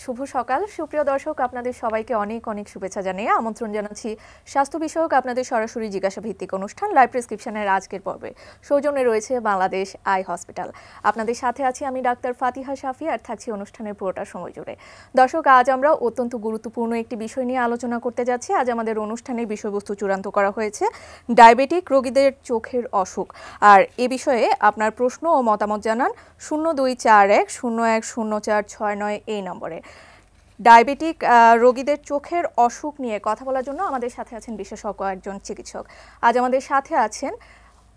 শুভ সকাল সুপ্রিয় দর্শক, আপনাদের সবাইকে অনেক অনেক শুভেচ্ছা জানিয়ে আমন্ত্রণ জানাচ্ছি স্বাস্থ্য বিষয়ক আপনাদের সরাসরি জিজ্ঞাসা ভিত্তিক অনুষ্ঠান লাইভ প্রেসক্রিপশনের আজকের পর্বে। সৌজন্যে রয়েছে বাংলাদেশ আই হসপিটাল। আপনাদের সাথে আছি আমি ডাক্তার ফাতিহা শাফি, আর থাকছি অনুষ্ঠানের পুরোটা সময় জুড়ে। দর্শক, আজ আমরা অত্যন্ত গুরুত্বপূর্ণ একটি বিষয় নিয়ে আলোচনা করতে যাচ্ছি। আজ আমাদের অনুষ্ঠানের বিষয়বস্তু চূড়ান্ত করা হয়েছে ডায়াবেটিক রোগীদের চোখের অসুখ। আর এ বিষয়ে আপনার প্রশ্ন ও মতামত জানান 0241010469 এই নম্বরে। ডায়াবেটিক রোগীদের চোখের অসুখ নিয়ে কথা বলার জন্য আমাদের সাথে আছেন বিশেষজ্ঞ একজন চিকিৎসক। আজ আমাদের সাথে আছেন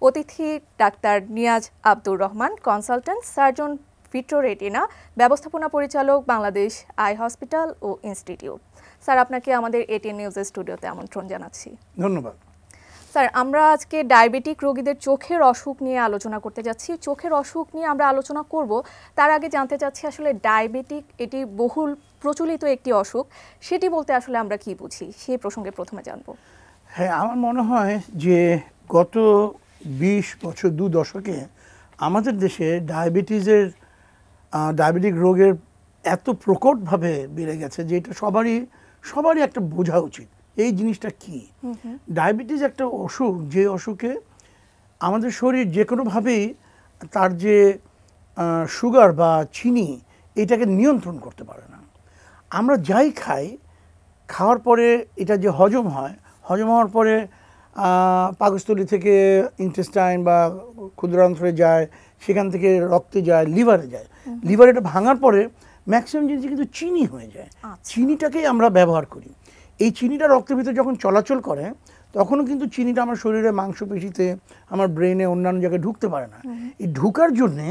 অতিথি doctor Niaz Abdur Rahman, consultant surgeon vitreoretina, ব্যবস্থাপনা পরিচালক বাংলাদেশ আই হসপিটাল ও ইনস্টিটিউট। স্যার, আপনাকে আমাদের এটিএন নিউজের স্টুডিওতে আমন্ত্রণ জানাচ্ছি। ধন্যবাদ। স্যার, আমরা আজকে ডায়াবেটিক রোগীদের চোখের অসুখ নিয়ে আলোচনা করতে যাচ্ছি। চোখের অসুখ নিয়ে আমরা আলোচনা করব, তার আগে জানতে চাচ্ছি আসলে ডায়াবেটিক এটি বহুল প্রচলিত একটি অসুখ, সেটি বলতে আসলে আমরা কি বুঝি সেই প্রসঙ্গে প্রথমে জানবো। হ্যাঁ, আমার মনে হয় যে গত 20 বছর 2 দশকে আমাদের দেশে ডায়াবেটিক রোগের এত প্রকটভাবে বেড়ে গেছে যে এটা সবারই একটা বোঝা উচিত এই জিনিসটা কি। ডায়াবেটিস একটা অসুখ, যে অসুখে আমাদের শরীর যে কোনোভাবেই তার যে সুগার বা চিনি এটাকে নিয়ন্ত্রণ করতে পারে না। আমরা যাই খাই, খাওয়ার পরে এটা যে হজম হওয়ার পরে পাকস্থলী থেকে ইন্টেস্টাইন বা ক্ষুদ্রান্ত্রে যায়, সেখান থেকে রক্তে যায়, লিভারে যায়। লিভার এটা ভাঙার পরে ম্যাক্সিমাম জিনিস কিন্তু চিনি হয়ে যায়। চিনিটাকেই আমরা ব্যবহার করি। এই চিনিটা রক্তের ভিতরে যখন চলাচল করে তখনও কিন্তু চিনিটা আমার শরীরে মাংসপেশিতে, আমার ব্রেনে, অন্যান্য জায়গায় ঢুকতে পারে না। এই ঢুকার জন্যে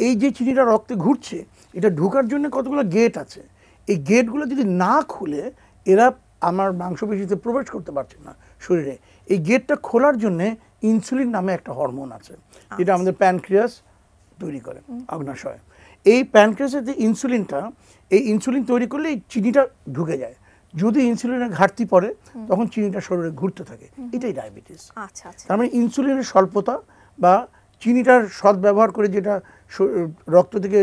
এই যে চিনিটা রক্তে ঘুরছে, এটা ঢুকার জন্য কতগুলো গেট আছে। এই গেটগুলো যদি না খুলে এরা আমার মাংসপেশিতে প্রবেশ করতে পারছে না শরীরে। এই গেটটা খোলার জন্যে ইনসুলিন নামে একটা হরমোন আছে, যেটা আমাদের প্যানক্রিয়াস তৈরি করে, অগ্নাশয়। এই প্যানক্রিয়াসের যে ইনসুলিন তৈরি করলে এই চিনিটা ঢুকে যায়। যদি ইনসুলিনের ঘাটতি পড়ে তখন চিনিটা শরীরে ঘুরতে থাকে। এটাই ডায়াবেটিস। তার মানে ইনসুলিনের স্বল্পতা বা চিনিটার সদ্ব্যবহার করে যেটা রক্ত থেকে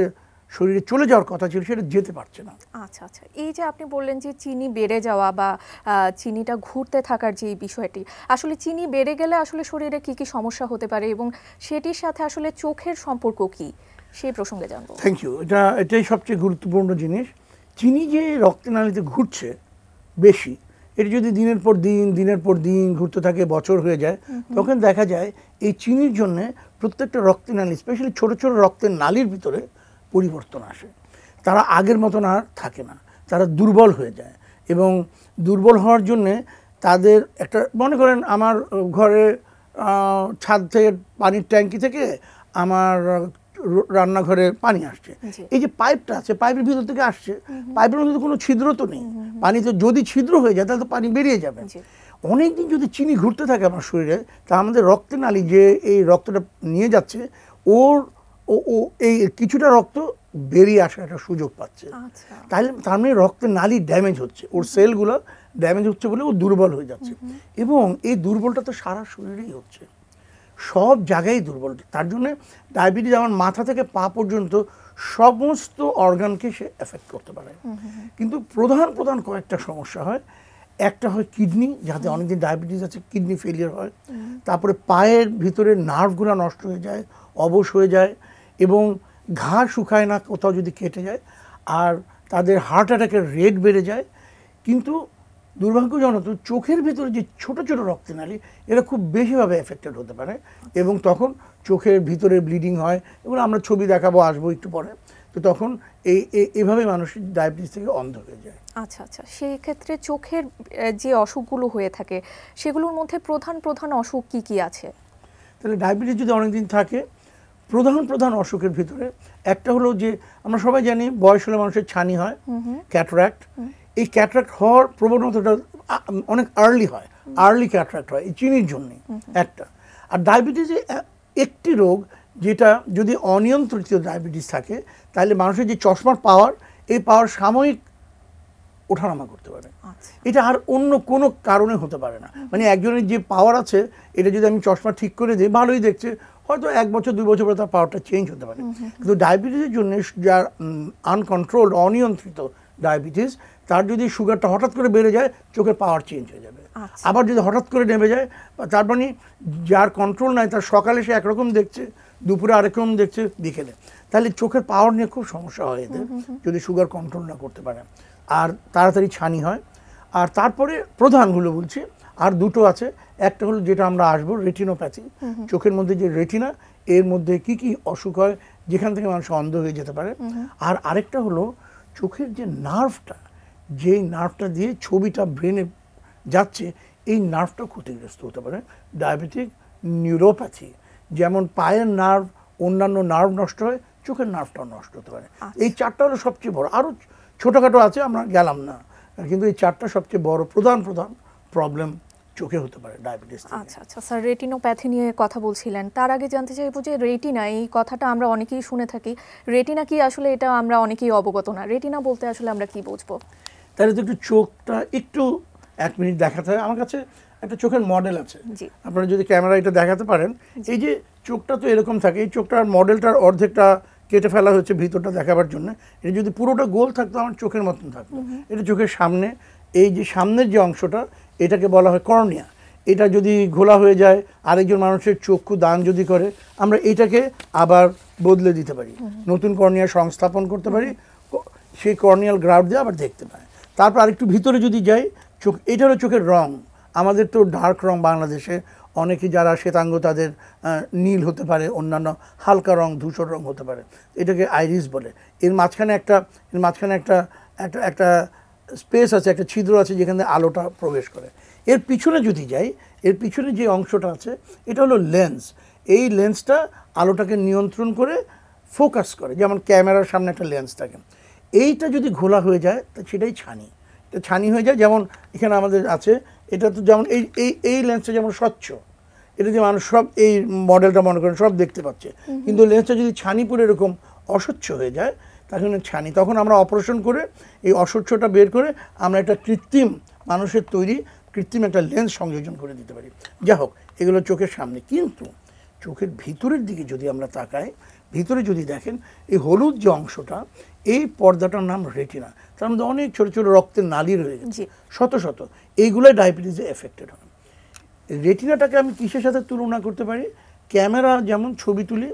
শরীরে চলে যাওয়ার কথা ছিল সেটা যেতে পারছে না। আচ্ছা, এই যে আপনি বললেন যে চিনি বেড়ে যাওয়া বা চিনিটা ঘুরতে থাকার যে বিষয়টি, আসলে চিনি বেড়ে গেলে আসলে শরীরে কি কি সমস্যা হতে পারে এবং সেটির সাথে আসলে চোখের সম্পর্ক কি, সেই প্রসঙ্গে জানবো। Thank you. এটাই সবচেয়ে গুরুত্বপূর্ণ জিনিস। চিনি যে রক্তনালীতে ঘুরছে বেশি, এটা যদি দিনের পর দিন ঘুরতে থাকে, বছর হয়ে যায়, তখন দেখা যায় এই চিনির জন্যে প্রত্যেকটা রক্তনালী, স্পেশালি ছোট ছোট রক্তের নালীর ভিতরে পরিবর্তন আসে। তারা আগের মতন আর থাকে না, তারা দুর্বল হয়ে যায়। এবং দুর্বল হওয়ার জন্যে তাদের একটা, মনে করেন আমার ঘরে ছাদ থেকে পানির ট্যাঙ্কি থেকে আমার রান্নাঘরে পানি আসছে, এই যে পাইপটা আছে, পাইপের ভিতর থেকে আসছে, পাইপের মধ্যে কোনো ছিদ্র তো নেই। পানিতে যদি ছিদ্র হয়ে যায় তাহলে তো পানি বেরিয়ে যাবে। অনেকদিন যদি চিনি ঘুরতে থাকে আমার শরীরে, তা আমাদের রক্তের নালী যে এই রক্তটা নিয়ে যাচ্ছে, ও এই কিছুটা রক্ত বেরিয়ে আসার একটা সুযোগ পাচ্ছে। তাহলে তার মানে রক্তের নালী ড্যামেজ হচ্ছে, ওর সেলগুলো ড্যামেজ হচ্ছে বলে ও দুর্বল হয়ে যাচ্ছে। এবং এই দুর্বলটা তো সারা শরীরেই হচ্ছে, সব জায়গায় দুর্বল। তার জন্য ডায়াবেটিস আমার মাথা থেকে পা পর্যন্ত সমস্ত অর্গানকে সে এফেক্ট করতে পারে। কিন্তু প্রধান কয়েকটা সমস্যা হয়। একটা হয় কিডনি, যাতে অনেকদিন ডায়াবেটিস আছে কিডনি ফেলিয়ার হয়। তারপরে পায়ের ভিতরে নার্ভগুলো নষ্ট হয়ে যায়, অবশ হয়ে যায়, এবং ঘা শুকায় না কোথাও যদি কেটে যায়। আর তাদের হার্ট অ্যাটাকের রেট বেড়ে যায়। কিন্তু দুর্ভাগ্যজনক চোখের ভিতরে যে ছোট ছোট রক্তনালী, এরা খুব বেশিভাবে এফেক্টেড হতে পারে, এবং তখন চোখের ভিতরে ব্লিডিং হয়। এবং আমরা ছবি দেখাবো, আসবো একটু পরে। তো তখন এইভাবে মানুষ ডায়াবেটিস থেকে অন্ধ হয়ে যায়। আচ্ছা, সেই ক্ষেত্রে চোখের যে অসুখগুলো হয়ে থাকে সেগুলোর মধ্যে প্রধান অসুখ কি কি আছে? তাহলে ডায়াবেটিস যদি অনেকদিন থাকে, প্রধান অসুখের ভিতরে একটা হলো যে আমরা সবাই জানি বয়স হলে মানুষের ছানি হয়, ক্যাটারাক্ট। এই ক্যাটারাক্ট হওয়ার প্রবণতাটা অনেক আর্লি ক্যাটারাক্ট হয় এই চিনির জন্যে একটা। আর ডায়াবেটিসে একটি রোগ, যেটা যদি অনিয়ন্ত্রিত ডায়াবেটিস থাকে তাহলে মানুষের যে চশমার পাওয়ার, এই পাওয়ার সাময়িক ওঠানামা করতে পারে। এটা আর অন্য কোনো কারণে হতে পারে না। মানে একজনের যে পাওয়ার আছে, এটা যদি আমি চশমা ঠিক করে দিই, ভালোই দেখছে, হয়তো 1 বছর 2 বছর পরে তার পাওয়ারটা চেঞ্জ হতে পারে। কিন্তু ডায়াবেটিসের জন্য যার আনকন্ট্রোলড অনিয়ন্ত্রিত ডায়াবেটিস, তার যদি সুগারটা হঠাৎ করে বেড়ে যায় চোখের পাওয়ার চেঞ্জ হয়ে যাবে। আবার যদি হঠাৎ করে নেমে যায়, তার মানে যার কন্ট্রোল নাই, তার সকালে সে একরকম দেখছে, দুপুরে আরেক রকম দেখছে, বিকেলে, তাহলে চোখের পাওয়ার নিয়ে খুব সমস্যা হয় এদের যদি সুগার কন্ট্রোল না করতে পারে, আর তাড়াতাড়ি ছানি হয়। আর তারপরে প্রধানগুলো বলছি, আর দুটো আছে। একটা হলো যেটা আমরা আসবো, রেটিনোপ্যাথি। চোখের মধ্যে যে রেটিনা, এর মধ্যে কি কি অসুখ হয় যেখান থেকে মানুষ অন্ধ হয়ে যেতে পারে। আর আরেকটা হলো চোখের যে নার্ভটা, যেই নার্ভটা দিয়ে ছবিটা ব্রেনে যাচ্ছে, এই নার্ভটা ক্ষতিগ্রস্ত হতে পারে। ডায়াবেটিক নিউরোপ্যাথি, যেমন পায়ের নার্ভ, অন্যান্য নার্ভ নষ্ট হয়, চোখের নার্ভটাও নষ্ট হতে পারে। এই চারটা হলো সবচেয়ে বড়, আরও ছোটোখাটো আছে আমরা গেলাম না, কিন্তু এই চারটা সবচেয়ে বড় প্রধান প্রবলেম চোখে হতে পারে ডায়াবেটিস। আচ্ছা আচ্ছা স্যার, রেটিনোপ্যাথি নিয়ে কথা বলছিলেন, তার আগে জানতে চাইবো যে রেটিনা, এই কথাটা আমরা অনেকেই শুনে থাকি, রেটিনা কি আসলে, এটা আমরা অনেকেই অবগত না। রেটিনা বলতে আসলে আমরা কি বুঝবো? তাহলে তো একটু চোখটা একটু 1 মিনিট দেখাতে হয়। আমার কাছে একটা চোখের মডেল আছে, আপনারা যদি ক্যামেরা এটা দেখাতে পারেন। এই যে চোখটা তো এরকম থাকে, এই চোখটার মডেলটার অর্ধেকটা কেটে ফেলা হয়েছে ভিতরটা দেখাবার জন্য। এটা যদি পুরোটা গোল থাকতো আমার চোখের মতন থাকতো। এটা চোখের সামনে, এই যে সামনের যে অংশটা, এটাকে বলা হয় কর্নিয়া। এটা যদি ঘোলা হয়ে যায়, আরেকজন মানুষের চক্ষু দান যদি করে, আমরা এটাকে আবার বদলে দিতে পারি, নতুন কর্নিয়া সংস্থাপন করতে পারি, সেই কর্নিয়াল গ্রাফট দিয়ে আবার দেখতে পাই। তারপর আরেকটু ভিতরে যদি যাই, চোখ, এটা হলো চোখের রং। আমাদের তো ডার্ক রং, বাংলাদেশে অনেকে যারা শ্বেতাঙ্গ তাদের নীল হতে পারে, অন্যান্য হালকা রং ধূসর রং হতে পারে, এটাকে আইরিস বলে। এর মাঝখানে একটা স্পেস আছে, একটা ছিদ্র আছে যেখানে আলোটা প্রবেশ করে। এর পিছনে যদি যাই, এর পিছনে যে অংশটা আছে এটা হলো লেন্স। এই লেন্সটা আলোটাকে নিয়ন্ত্রণ করে ফোকাস করে, যেমন ক্যামেরার সামনে একটা লেন্স থাকে। এইটা যদি ঘোলা হয়ে যায় তা সেটাই ছানি। এটা ছানি হয়ে যায়, যেমন এখানে আমাদের আছে। এটা তো যেমন এই লেন্সটা যেমন স্বচ্ছ, এটা যে মানুষ সব এই মডেলটা মনে করেন সব দেখতে পাচ্ছে, কিন্তু লেন্সটা যদি ছানি পরে এরকম অস্বচ্ছ হয়ে যায়, তখন ছানি, তখন আমরা অপারেশন করে এই অস্বচ্ছটা বের করে আমরা একটা কৃত্রিম, মানুষের তৈরি কৃত্রিম একটা লেন্স সংযোজন করে দিতে পারি। যা হোক, এগুলো চোখের সামনে। কিন্তু চোখের ভিতরের দিকে যদি আমরা তাকাই, ভিতরে যদি দেখেন, এই হলুদ যে অংশটা, এই পর্দাটার নাম রেটিনা। তার মধ্যে অনেক ছোট ছোট রক্তের নালী রয়ে গেছে, শত শত, এইগুলোই ডায়াবেটিসে এফেক্টেড হয়। রেটিনাটাকে আমি কিসের সাথে তুলনা করতে পারি? ক্যামেরা যেমন ছবি তুলি,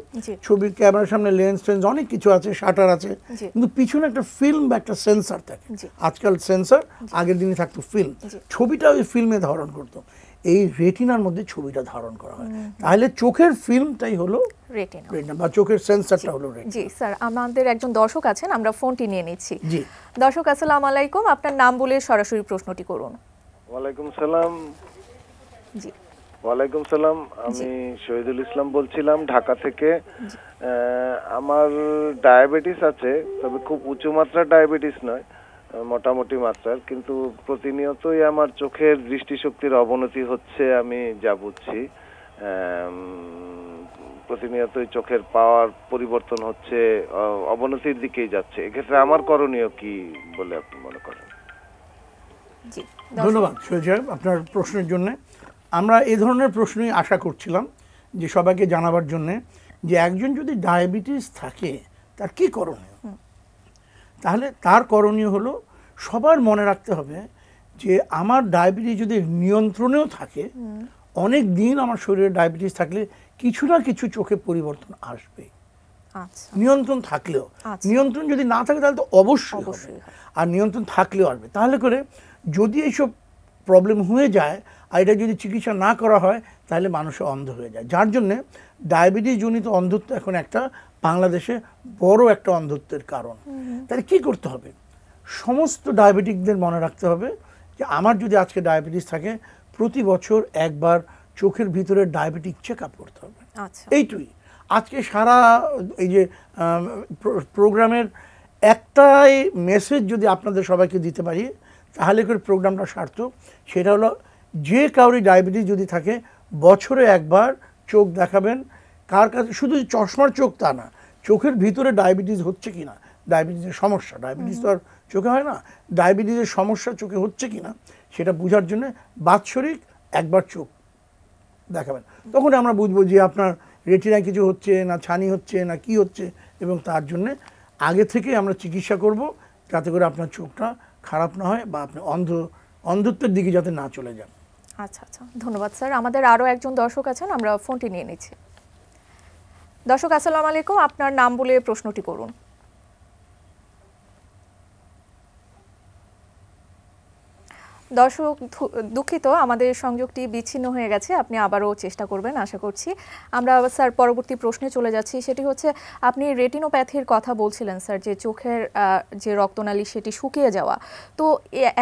ছবির ক্যামেরার সামনে লেন্স টেন্স অনেক কিছু আছে, শাটার আছে, কিন্তু পিছনে একটা ফিল্ম বা একটা সেন্সার থাকে। আজকাল সেন্সার, আগের দিনে থাকতো ফিল্ম, ছবিটা ওই ফিল্মে ধারণ করতো। এই রেটিনার মধ্যে ছবিটা ধারণ করা হয়। তাহলে চোখের ফিল্মটাই হলো রেটিনা বা চোখের সেন্সারটা হলো রেটিনা। জি স্যার, আমাদের একজন দর্শক আছেন, আমরা ফোনটি নিয়ে নিচ্ছি। জি দর্শক, আসসালামু আলাইকুম, আপনার নাম বলে সরাসরি প্রশ্নটি করুন। ওয়ালাইকুম সালাম। জি, ওয়ালাইকুম সালাম, আমি শহীদুল ইসলাম বলছিলাম ঢাকা থেকে। আমার ডায়াবেটিস আছে, তবে খুব উঁচু মাত্রার ডায়াবেটিস নয়, মোটামুটি মাত্রার, কিন্তু প্রতিনিয়তই আমার চোখের দৃষ্টিশক্তির অবনতি হচ্ছে, আমি যা বুঝছি। প্রতিনিয়তই চোখের পাওয়ার পরিবর্তন হচ্ছে, অবনতির দিকেই যাচ্ছে। এক্ষেত্রে আমার করণীয় কি বলে আপনি মনে করেন? জি, ধন্যবাদ শহীদ সাহেব আপনার প্রশ্নের জন্য। আমরা এই ধরনের প্রশ্নই আশা করছিলাম যে সবাইকে জানাবার জন্যে, যে একজন যদি ডায়াবেটিস থাকে তার কী করণীয়। তাহলে তার করণীয় হলো, সবার মনে রাখতে হবে যে আমার ডায়াবেটিস যদি নিয়ন্ত্রণেও থাকে, অনেক দিন আমার শরীরে ডায়াবেটিস থাকলে কিছু না কিছু চোখে পরিবর্তন আসবে। নিয়ন্ত্রণ থাকলেও, নিয়ন্ত্রণ যদি না থাকে তাহলে তো অবশ্যই হবে, আর নিয়ন্ত্রণ থাকলেও আসবে। তাহলে করে যদি এইসব প্রবলেম হয়ে যায় আর এটা যদি চিকিৎসা না করা হয়, তাহলে মানুষ অন্ধ হয়ে যায়। যার জন্যে ডায়াবেটিস জনিত অন্ধত্ব এখন একটা বাংলাদেশে বড় একটা অন্ধত্বের কারণ। তাহলে কী করতে হবে? সমস্ত ডায়াবেটিকদের মনে রাখতে হবে যে আমার যদি আজকে ডায়াবেটিস থাকে, প্রতি বছর একবার চোখের ভিতরে ডায়াবেটিক চেক আপ করতে হবে। এইটুই আজকে সারা এই যে প্রোগ্রামের একটাই মেসেজ যদি আপনাদের সবাইকে দিতে পারি, তাহলে করে প্রোগ্রামটা সার্থক। সেটা হলো, যে কাউরি ডায়াবেটিস যদি থাকে, বছরে একবার চোখ দেখাবেন। কার কাছে শুধু চশমার চোখ তা না, চোখের ভিতরে ডায়াবেটিস হচ্ছে কি না, ডায়াবেটিসের সমস্যা, ডায়াবেটিস তো আর চোখে হয় না, ডায়াবেটিসের সমস্যা চোখে হচ্ছে কি না সেটা বোঝার জন্য বাৎসরিক একবার চোখ দেখাবেন। তখন আমরা বুঝবো যে আপনার রেটিনায় কিছু হচ্ছে না, ছানি হচ্ছে না, কি হচ্ছে, এবং তার জন্যে আগে থেকে আমরা চিকিৎসা করব যাতে করে আপনার চোখটা খারাপ না হয় বা আপনি অন্ধত্বের দিকে যাতে না চলে যান। আচ্ছা আচ্ছা, ধন্যবাদ স্যার। আমাদের আরও একজন দর্শক আছেন, আমরা ফোনটি নিয়ে নিচ্ছি। দর্শক আসসালামু আলাইকুম, আপনার নাম বলে প্রশ্নটি করুন। দর্শক দুঃখিত, আমাদের সংযোগটি বিচ্ছিন্ন হয়ে গেছে, আপনি আবারও চেষ্টা করবেন আশা করছি। আমরা স্যার পরবর্তী প্রশ্নে চলে যাচ্ছি, সেটি হচ্ছে আপনি রেটিনোপ্যাথির কথা বলছিলেন স্যার, যে চোখের যে রক্তনালী সেটি শুকিয়ে যাওয়া। তো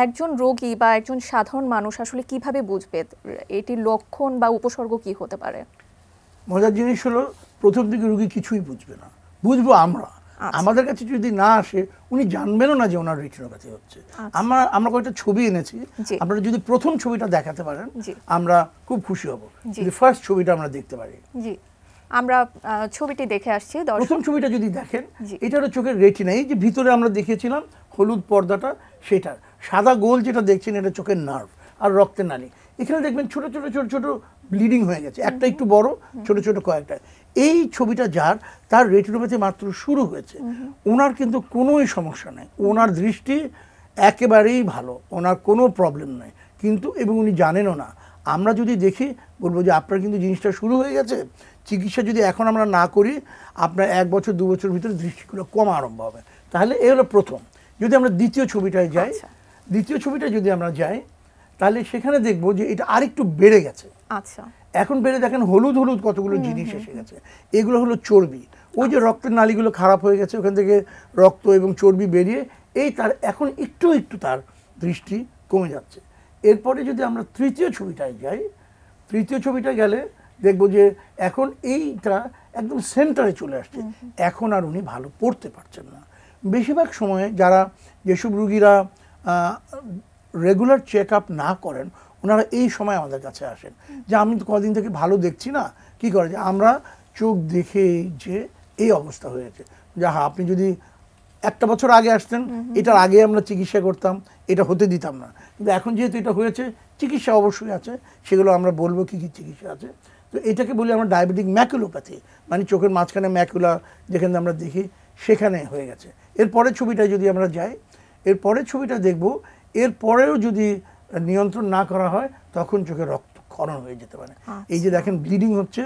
একজন রোগী বা একজন সাধারণ মানুষ আসলে কিভাবে বুঝবে এটির লক্ষণ বা উপসর্গ কি হতে পারে? মজার জিনিস হলো, প্রথম দিকে রোগী কিছুই বুঝবে না, বুঝবো আমরা। আমাদের কাছে যদি না আসে উনি জানবেনও না যে ওনার রেটিনোপ্যাথি হচ্ছে। আমরা কয়েকটা ছবি এনেছি, আপনারা যদি প্রথম ছবিটা দেখাতে পারেন আমরা খুব খুশি হব, যদি ফার্স্ট ছবিটা আমরা দেখতে পারি। জি, আমরা ছবিটি দেখে আসছি। প্রথম ছবিটা যদি দেখেন, এটা হলো চোখের রেটিনা। এই যে ভিতরে আমরা দেখিয়েছিলাম হলুদ পর্দাটা, সেটা সাদা গোল যেটা দেখছেন এটা চোখের নার্ভ আর রক্তের নালী। এখানে দেখবেন ছোট ছোট ছোট ছোট ব্লিডিং হয়ে গেছে, একটা একটু বড়, ছোট ছোট কয়েকটা। এই ছবিটা যার, তার রেটিনোপ্যাথি মাত্র শুরু হয়েছে, ওনার কিন্তু কোনোই সমস্যা নেই, ওনার দৃষ্টি একেবারেই ভালো, ওনার কোনো প্রবলেম নেই, কিন্তু এবং উনি জানেনও না। আমরা যদি দেখি বলবো যে আপনার কিন্তু জিনিসটা শুরু হয়ে গেছে, চিকিৎসা যদি এখন আমরা না করি আপনার 1 বছর 2 বছর ভিতরে দৃষ্টিগুলো কমা আরম্ভ হবে। তাহলে এই হলো প্রথম। যদি আমরা দ্বিতীয় ছবিটায় যাই, দ্বিতীয় ছবিটা যদি আমরা যাই তাহলে সেখানে দেখবো যে এটা আরেকটু বেড়ে গেছে। আচ্ছা, এখন বেড়ে দেখেন হলুদ হলুদ কতগুলো জিনিস এসে গেছে, এগুলো হলো চর্বি। ওই যে রক্তের নালীগুলো খারাপ হয়ে গেছে, ওখান থেকে রক্ত এবং চর্বি বেরিয়ে এই তার এখন একটু একটু তার দৃষ্টি কমে যাচ্ছে। এরপরে যদি আমরা তৃতীয় ছবিটায় যাই, তৃতীয় ছবিটায় গেলে দেখবো যে এখন এইটা একদম সেন্টারে চলে আসছে, এখন আর উনি ভালো পড়তে পারছেন না। বেশিরভাগ সময়ে যারা যেসব রুগীরা রেগুলার চেক আপ না করেন ওনারা এই সময় আমাদের কাছে আসেন যে আমি তো কদিন থেকে ভালো দেখছি না, কি করে যে আমরা চোখ দেখে যে এই অবস্থা হয়েছে, যা আপনি যদি 1 বছর আগে আসতেন এটার আগে আমরা চিকিৎসা করতাম, এটা হতে দিতাম না, কিন্তু এখন যেহেতু এটা হয়েছে চিকিৎসা অবশ্যই আছে, সেগুলো আমরা বলবো কী কী চিকিৎসা আছে। তো এটাকে বলি আমরা ডায়াবেটিক ম্যাকুলোপ্যাথি, মানে চোখের মাঝখানে ম্যাকুলা যেখানে আমরা দেখি সেখানে হয়ে গেছে। এরপরের ছবিটায় যদি আমরা যাই, এরপরের ছবিটা দেখব, এরপরেও যদি নিয়ন্ত্রণ না করা হয় তখন চোখে রক্তক্ষরণ হয়ে যেতে পারে। এই যে দেখেন ব্লিডিং হচ্ছে,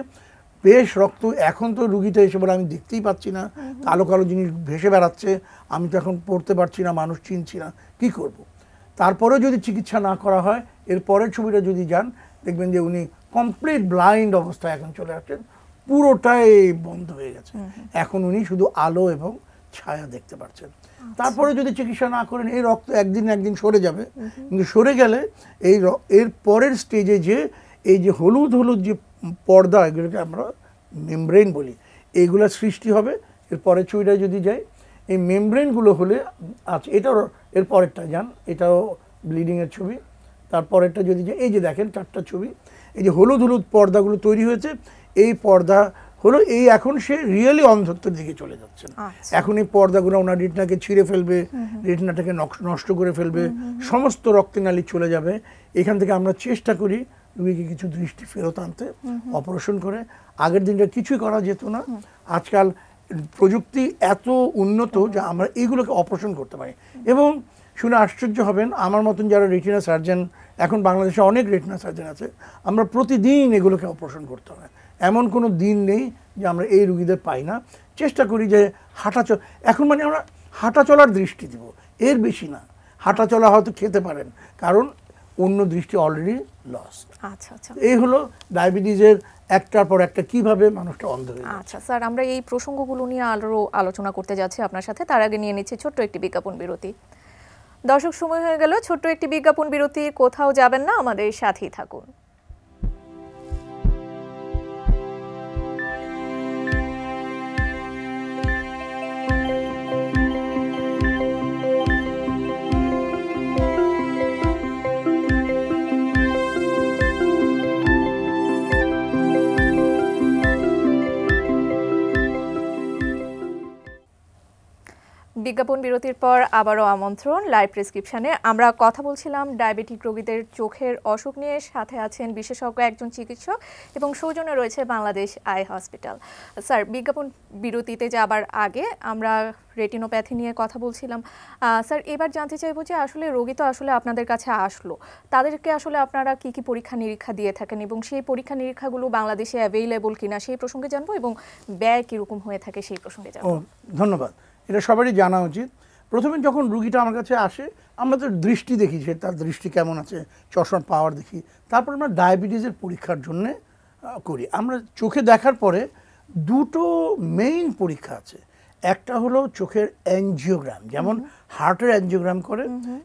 বেশ রক্ত, এখন তো রুগীটা এসে বলে আমি দেখতেই পাচ্ছি না, কালো কালো জিনিস ভেসে বেড়াচ্ছে, আমি তো এখন পড়তে পারছি না, মানুষ চিনছি না, কি করব। তারপরেও যদি চিকিৎসা না করা হয়, এর পরের ছবিটা যদি যান দেখবেন যে উনি কমপ্লিট ব্লাইন্ড অবস্থায় এখন চলে আসছেন, পুরোটাই বন্ধ হয়ে গেছে, এখন উনি শুধু আলো এবং ছায়া দেখতে পাচ্ছেন। তারপরে যদি চিকিৎসা না করেন এই রক্ত একদিন একদিন সরে যাবে, কিন্তু সরে গেলে এর পরের স্টেজে যে এই যে হলুদ হলুদ যে পর্দা, এগুলোকে আমরা মেমব্রেন বলি, এইগুলোর সৃষ্টি হবে। এর পরের ছবিটায় যদি যাই, এই মেমব্রেনগুলো হলে আচ্ছা এটাও এর পরেরটা যান, এটাও ব্লিডিংয়ের ছবি। তারপরেরটা যদি যাই, এই যে দেখেন 4টা ছবি, এই যে হলুদ হলুদ পর্দাগুলো তৈরি হয়েছে, এই পর্দা হলো এই এখন সে রিয়েলি অন্ধত্বের দিকে চলে যাচ্ছেন। এখন এই পর্দাগুলো ওনার রেটিনাকে ছিঁড়ে ফেলবে, রেটিনাটাকে নষ্ট করে ফেলবে, সমস্ত রক্তনালী চলে যাবে। এখান থেকে আমরা চেষ্টা করি রোগীকে কিছু দৃষ্টি ফেরত আনতে, অপারেশন করে। আগের দিনটা কিছুই করা যেত না, আজকাল প্রযুক্তি এত উন্নত যে আমরা এইগুলোকে অপারেশন করতে পারি। এবং শুনে আশ্চর্য হবেন, আমার মতন যারা রেটিনা সার্জন, এখন বাংলাদেশে অনেক রেটিনা সার্জন আছে, আমরা প্রতিদিন এগুলোকে অপারেশন করতে হয়, এমন কোনো দিন নেই যে আমরা এই রুগীদের পাই না। চেষ্টা করি যে এখন মানে আমরা হাঁটা চলার দৃষ্টি দিব, এর বেশি না। হাঁটা চলা হয়তো খেতে পারেন, কারণ অন্য দৃষ্টি অলরেডি লস। আচ্ছা আচ্ছা, এই হলো ডায়াবেটিসের একটার পর একটা কিভাবে মানুষটা অন্ধ হয়ে যায়। আচ্ছা স্যার, আমরা এই প্রসঙ্গগুলো নিয়ে আরও আলোচনা করতে যাচ্ছি আপনার সাথে, তার আগে নিয়ে নিচ্ছি ছোট্ট একটি বিজ্ঞাপন বিরতি। দর্শক, সময় হয়ে গেল ছোট্ট একটি বিজ্ঞাপন বিরতি, কোথাও যাবেন না, আমাদের সাথেই থাকুন। বিজ্ঞাপন বিরতির পর আবারও আমন্ত্রণ লাইভ প্রেসক্রিপশনে। আমরা কথা বলছিলাম ডায়াবেটিক রোগীদের চোখের অসুখ নিয়ে, সাথে আছেন বিশেষজ্ঞ একজন চিকিৎসক এবং সৌজন্যে রয়েছে বাংলাদেশ আই হসপিটাল। স্যার, বিজ্ঞাপন বিরতিতে যাবার আগে আমরা রেটিনোপ্যাথি নিয়ে কথা বলছিলাম। স্যার, এবার জানতে চাইবো যে আসলে রোগী তো আসলে আপনাদের কাছে আসলো, তাদেরকে আসলে আপনারা কি কি পরীক্ষা নিরীক্ষা দিয়ে থাকেন এবং সেই পরীক্ষা নিরীক্ষাগুলো বাংলাদেশে অ্যাভেইলেবল কিনা সেই প্রসঙ্গে জানবো, এবং ব্যয় কীরকম হয়ে থাকে সেই প্রসঙ্গে জানবো। ধন্যবাদ। এটা সবারই জানা উচিত। প্রথমে যখন রুগীটা আমার কাছে আসে, আমরা তো দৃষ্টি দেখি, যে তার দৃষ্টি কেমন আছে, চশমার পাওয়ার দেখি, তারপর আমরা ডায়াবেটিসের পরীক্ষার জন্য করি। আমরা চোখে দেখার পরে দুটো মেইন পরীক্ষা আছে। একটা হলো চোখের অ্যাঞ্জিওগ্রাম, যেমন হার্টের অ্যাঞ্জিওগ্রাম করে।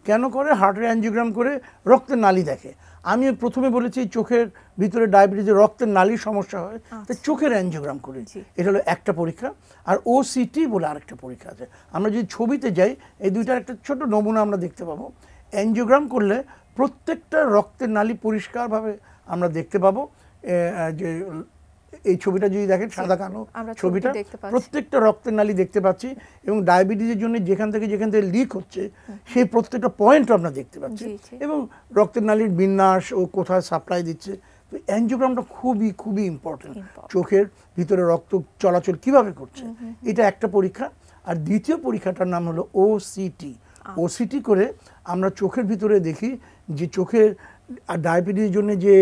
কেন করে? হার্টের অ্যাঞ্জিওগ্রাম করে রক্তের নালী দেখে। আমি প্রথমে বলেছি চোখের ভিতরে ডায়াবেটিসের রক্তের নালীর সমস্যা হয়, তাই চোখের অ্যাঞ্জিওগ্রাম করি। এটা হলো একটা পরীক্ষা। আর ওসিটি বলে আরেকটা পরীক্ষা আছে। আমরা যদি ছবিতে যাই, এই দুইটার একটা ছোট নমুনা আমরা দেখতে পাবো। অ্যাঞ্জিওগ্রাম করলে প্রত্যেকটা রক্তের নালী পরিষ্কারভাবে আমরা দেখতে পাবো। যে এই ছবিটা যদি দেখেন, সাদা কালো ছবিটা, প্রত্যেকটা রক্তের নালী দেখতে পাচ্ছি, এবং ডায়াবেটিসের জন্য যেখান থেকে লিক হচ্ছে সেই প্রত্যেকটা পয়েন্ট আমরা দেখতে পাচ্ছি, এবং রক্তের নালীর বিন্যাস ও কোথায় সাপ্লাই দিচ্ছে। তো অ্যাঞ্জিওগ্রামটা খুবই খুবই ইম্পর্টেন্ট, চোখের ভিতরে রক্ত চলাচল কিভাবে করছে, এটা একটা পরীক্ষা। আর দ্বিতীয় পরীক্ষাটার নাম হলো ওসিটি। ওসিটি করে আমরা চোখের ভিতরে দেখি যে চোখের ডায়াবেটিসের জন্য যে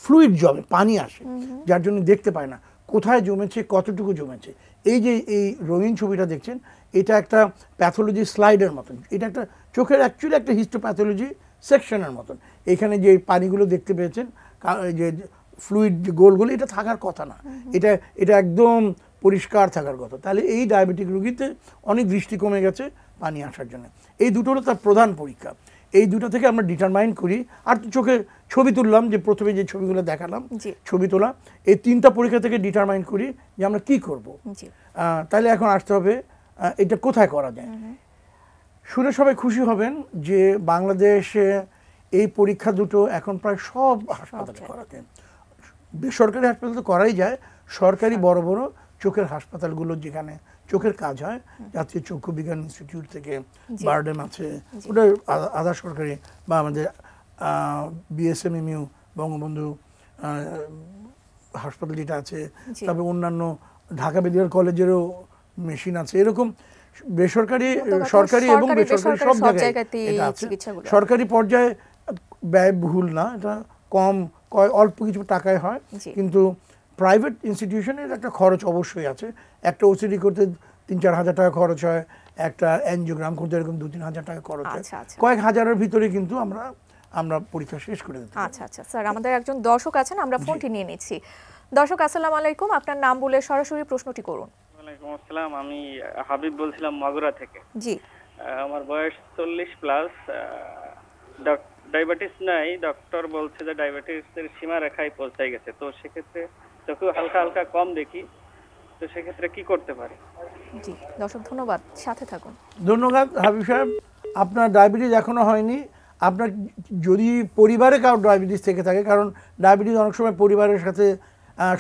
ফ্লুইড জমে, পানি আসে, যার জন্য দেখতে পায় না, কোথায় জমেছে, কতটুকু জমেছে। এই যে এই রঙিন ছবিটা দেখছেন, এটা একটা প্যাথোলজি স্লাইডের মতন। এটা একটা চোখের অ্যাকচুয়ালি একটা হিস্টোপ্যাথোলজি সেকশনের মতন। এখানে যে পানিগুলো দেখতে পেয়েছেন, যে ফ্লুইড যে গোলগুলো, এটা থাকার কথা না, এটা একদম পরিষ্কার থাকার কথা। তাহলে এই ডায়াবেটিক রোগীতে অনেক দৃষ্টি কমে গেছে পানি আসার জন্য। এই দুটো হলো তার প্রধান পরীক্ষা। এই দুটো থেকে আমরা ডিটারমাইন করি। আর তো চোখে ছবি তুললাম, যে প্রথমে যে ছবিগুলো দেখালাম, ছবি তোলা, এই তিনটা পরীক্ষা থেকে ডিটারমাইন করি যে আমরা কি করব। তাহলে এখন আসতে হবে এটা কোথায় করা যায়। শুনে সবাই খুশি হবেন যে বাংলাদেশে এই পরীক্ষা দুটো এখন প্রায় সব হাসপাতালে করাতে। বেসরকারি হাসপাতাল তো করাই যায়, সরকারি বড় বড় চোখের হাসপাতালগুলো যেখানে চোখের কাজ হয়, জাতীয় চক্ষু বিজ্ঞান ইনস্টিটিউট থেকে, বারডেম আছে, ওটা আধা সরকারি, বা আমাদের বিএসএমএমইউ বঙ্গবন্ধু হাসপাতাল যেটা আছে, তবে অন্যান্য ঢাকা মেডিকেল কলেজেরও মেশিন আছে। এরকম বেসরকারি, সরকারি এবং বেসরকারি সব জায়গায় এটা আছে। সরকারি পর্যায়ে ব্যয়বহুল না, এটা কম অল্প কিছু টাকায় হয়, কিন্তু প্রাইভেট ইনস্টিটিউশনের একটা খরচ অবশ্যই আছে। একটা ওসিডি করতে ৩-৪ হাজার টাকা খরচ হয়, একটা অ্যাঞ্জিওগ্রাম করতে এরকম ২-৩ হাজার টাকা খরচ হয়। কয়েক হাজারের ভিতরে কিন্তু আমরা পরীক্ষা শেষ করে দিতে। আচ্ছা আচ্ছা স্যার, আমাদের একজন দর্শক আছেন, আমরা ফোনটি নিয়ে নিচ্ছি। দর্শক, আসসালামু আলাইকুম, আপনার নাম বলে সরাসরি প্রশ্নটি করুন। ওয়ালাইকুম আসসালাম, আমি হাবিব বলছিলাম মাগুরা থেকে। জি, আমার বয়স 40+, ডায়াবেটিস নাই, ডক্টর বলছে যে ডায়াবেটিসের সীমা রেখায় পৌঁছে গেছে। তো সেক্ষেত্রে চোখে হালকা হালকা কম দেখি, তো সেক্ষেত্রে কি করতে পারি? জি দর্শক, ধন্যবাদ, সাথে থাকুন। ধন্যবাদ হাবিব সাহেব। আপনার ডায়াবেটিস এখনো হয়নি। আপনার যদি পরিবারে কারো ডায়াবেটিস থেকে থাকে, কারণ ডায়াবেটিস অনেক সময় পরিবারের সাথে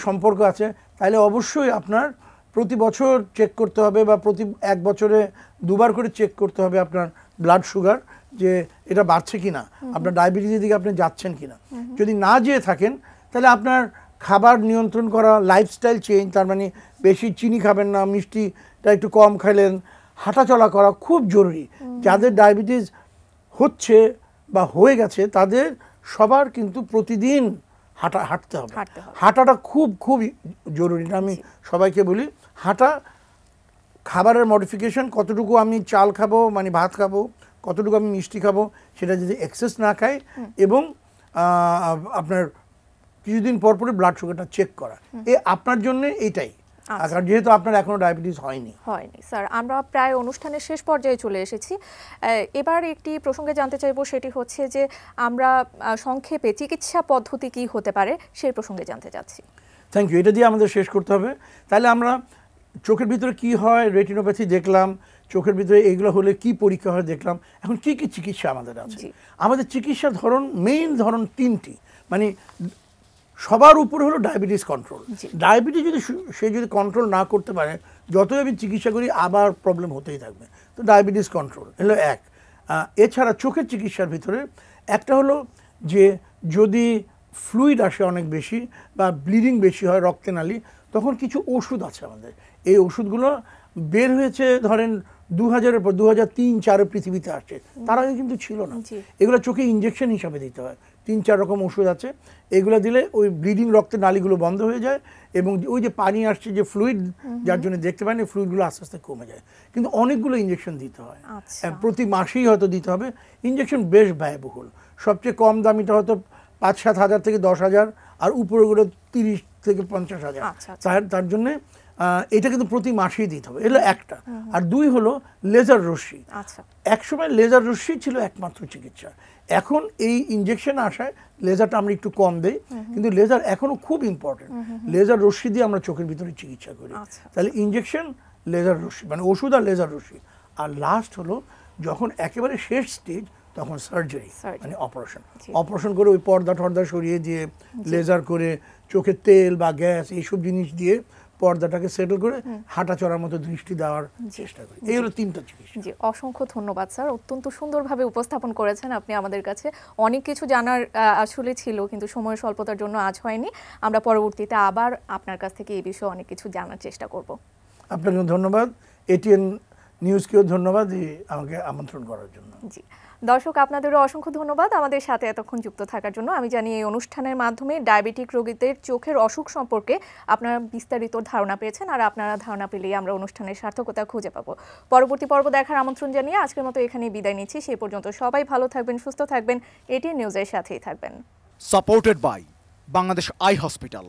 সম্পর্ক আছে, তাহলে অবশ্যই আপনার প্রতি বছর চেক করতে হবে, বা প্রতি 1 বছরে 2বার করে চেক করতে হবে আপনার ব্লাড সুগার, যে এটা বাড়ছে কিনা, আপনার ডায়াবেটিসের দিকে আপনি যাচ্ছেন কিনা। যদি না যেয়ে থাকেন, তাহলে আপনার খাবার নিয়ন্ত্রণ করা, লাইফস্টাইল চেঞ্জ, তার মানে বেশি চিনি খাবেন না, মিষ্টিটা একটু কম খাইলেন, হাঁটাচলা করা খুব জরুরি। যাদের ডায়াবেটিস হচ্ছে বা হয়ে গেছে, তাদের সবার কিন্তু প্রতিদিন হাঁটতে হবে। হাঁটাটা খুব খুব জরুরি। আমি সবাইকে বলি, হাঁটা, খাবারের মডিফিকেশন, কতটুকু আমি চাল খাবো, মানে ভাত খাবো, কতটুকু আমি মিষ্টি খাবো, সেটা যদি এক্সেস না খাই, এবং আপনার কিছুদিন পর পরে ব্লাড সুগারটা চেক করা, আপনার জন্য এইটাই। আর যেহেতু আপনার এখনো ডায়াবেটিস হয়নি। স্যার, আমরা প্রায় অনুষ্ঠানের শেষ পর্যায়ে চলে এসেছি। এবার একটি প্রসঙ্গে জানতে চাইবো, সেটি হচ্ছে যে আমরা সংক্ষেপে চিকিৎসা পদ্ধতি কি হতে পারে সেই প্রসঙ্গে জানতে চাচ্ছি। Thank you. এটা দিয়ে আমাদের শেষ করতে হবে। তাহলে আমরা চোখের ভিতরে কি হয়, রেটিনোপ্যাথি দেখলাম, চোখের ভিতরে এইগুলো হলে কি পরীক্ষা হয় দেখলাম। এখন কি কি চিকিৎসা আমাদের আছে? আমাদের চিকিৎসার ধরন, মেইন ধরন 3টি। মানে সবার উপরে হলো ডায়াবেটিস কন্ট্রোল। জি। ডায়াবেটিস যদি সে যদি কন্ট্রোল না করতে পারে, যতই আমি চিকিৎসা করি আবার প্রবলেম হতেই থাকবে। তো ডায়াবেটিস কন্ট্রোল হলো এক। এছাড়া চোখের চিকিৎসার ভিতরে একটা হলো যে যদি ফ্লুইড আসে অনেক বেশি বা ব্লিডিং বেশি হয় রক্তে নালি, তখন কিছু ওষুধ আছে আমাদের। এই ওষুধগুলো বের হয়েছে ধরেন 2000-এর পর, 2003-04-এ পৃথিবীতে আসছে, তার আগে কিন্তু ছিল না। জি। এগুলো চোখে ইঞ্জেকশন হিসাবে দিতে হয়, 3-4 রকম ওষুধ আছে। এগুলো দিলে ওই ব্লিডিং রক্তের নালীগুলো বন্ধ হয়ে যায় এবং ওই যে পানি আসছে যে ফ্লুইড, যার জন্য দেখতে পায় না, ফ্লুইডগুলো আস্তে আস্তে কমে যায়। কিন্তু অনেকগুলো ইঞ্জেকশন দিতে হয়, আচ্ছা। প্রতি মাসেই হয়তো দিতে হবে। ইঞ্জেকশন বেশ ব্যয়বহুল। সবচেয়ে কম দামিটা হয়তো 5-7 হাজার থেকে 10 হাজার, আর উপরেগুলো 30 থেকে 50 হাজার। আচ্ছা, তার জন্যে এটা কিন্তু প্রতি মাসেই দিতে হবে, এগুলো একটা। আর দুই হলো লেজার রশ্মি। আচ্ছা। একসময় লেজার রশ্মি ছিল একমাত্র চিকিৎসা। এখন এই ইনজেকশন আসায় লেজারটা আমরা একটু কম দেই, কিন্তু লেজার এখনো খুব ইম্পর্টেন্ট। লেজার রশ্মি দিয়ে আমরা চোখের ভিতরে চিকিৎসা করি। আচ্ছা। তাহলে ইনজেকশন, লেজার রশ্মি, মানে ওষুধ আর লেজার রশ্মি। আর লাস্ট হলো যখন একেবারে শেষ স্টেজ, তখন সার্জারি, মানে অপারেশন। অপারেশন করে ওই পর্দা টর্দা সরিয়ে দিয়ে, লেজার করে, চোখের তেল বা গ্যাস এইসব জিনিস দিয়ে পর্দাটাকে সেটেল করে হাঁটা চলার মতো দৃষ্টি দেওয়ার চেষ্টা করি। এই হলো 3টা চিকিৎসা। জি, অসংখ্য ধন্যবাদ স্যার, অত্যন্ত সুন্দরভাবে উপস্থাপন করেছেন আপনি আমাদের কাছে। অনেক কিছু জানার আসলে ছিল, কিন্তু সময়ের স্বল্পতার জন্য আজ হয়নি। আমরা পরবর্তীতে আবার আপনার কাছ থেকে এই বিষয়ে অনেক কিছু জানার চেষ্টা করব। আপনাকেও ধন্যবাদ, এটিএন নিউজকেও ধন্যবাদ আমাকে আমন্ত্রণ করার জন্য। জি, দর্শক আপনাদেরও অসংখ্য ধন্যবাদ আমাদের সাথে এতক্ষণ যুক্ত থাকার জন্য। আমি জানি এই অনুষ্ঠানের মাধ্যমে ডায়াবেটিক রোগীদের চোখের অসুখ সম্পর্কে আপনারা বিস্তারিত ধারণা পেয়েছেন, আর আপনারা ধারণা পেলেই আমরা অনুষ্ঠানের সার্থকতা খুঁজে পাবো। পরবর্তী পর্ব দেখার আমন্ত্রণ জানিয়ে আজকের মতো এখানেই বিদায় নিচ্ছি। সেই পর্যন্ত সবাই ভালো থাকবেন, সুস্থ থাকবেন, এটিএন নিউজের সাথেই থাকবেন। Supported by Bangladesh eye hospital.